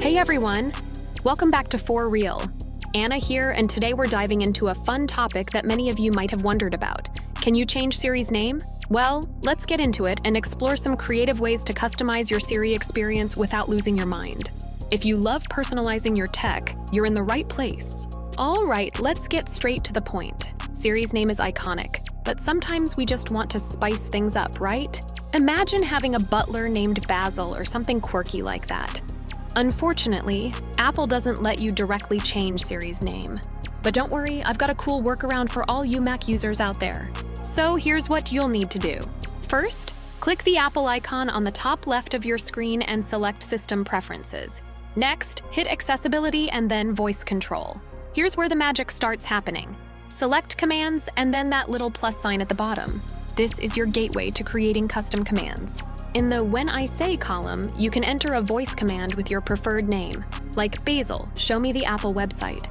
Hey everyone! Welcome back to For Real. Anna here, and today we're diving into a fun topic that many of you might have wondered about. Can you change Siri's name? Well, let's get into it and explore some creative ways to customize your Siri experience without losing your mind. If you love personalizing your tech, you're in the right place. All right, let's get straight to the point. Siri's name is iconic, but sometimes we just want to spice things up, right? Imagine having a butler named Basil or something quirky like that. Unfortunately, Apple doesn't let you directly change Siri's name. But don't worry, I've got a cool workaround for all you Mac users out there. So here's what you'll need to do. First, click the Apple icon on the top left of your screen and select System Preferences. Next, hit Accessibility and then Voice Control. Here's where the magic starts happening. Select Commands and then that little plus sign at the bottom. This is your gateway to creating custom commands. In the When I Say column, you can enter a voice command with your preferred name, like Basil, show me the Apple website.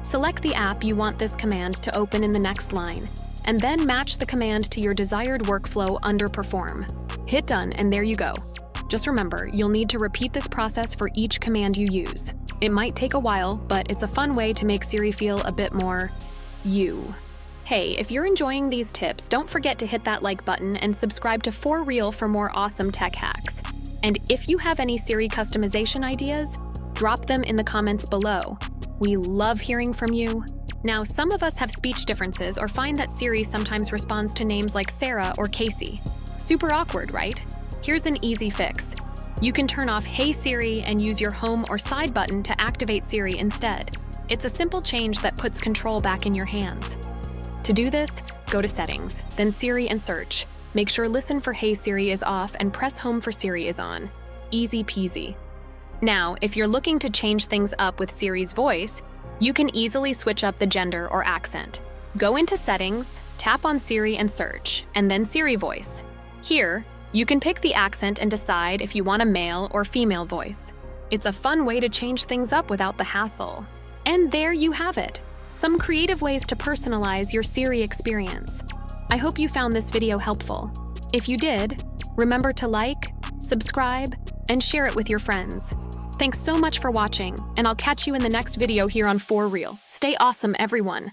Select the app you want this command to open in the next line, and then match the command to your desired workflow under Perform. Hit Done, and there you go. Just remember, you'll need to repeat this process for each command you use. It might take a while, but it's a fun way to make Siri feel a bit more you. Hey, if you're enjoying these tips, don't forget to hit that like button and subscribe to For Real for more awesome tech hacks. And if you have any Siri customization ideas, drop them in the comments below. We love hearing from you. Now, some of us have speech differences or find that Siri sometimes responds to names like Sarah or Casey. Super awkward, right? Here's an easy fix. You can turn off Hey Siri and use your home or side button to activate Siri instead. It's a simple change that puts control back in your hands. To do this, go to Settings, then Siri and search. Make sure Listen for Hey Siri is off and press Home for Siri is on. Easy peasy. Now, if you're looking to change things up with Siri's voice, you can easily switch up the gender or accent. Go into Settings, tap on Siri and search, and then Siri Voice. Here, you can pick the accent and decide if you want a male or female voice. It's a fun way to change things up without the hassle. And there you have it. Some creative ways to personalize your Siri experience. I hope you found this video helpful. If you did, remember to like, subscribe, and share it with your friends. Thanks so much for watching, and I'll catch you in the next video here on For Real. Stay awesome, everyone.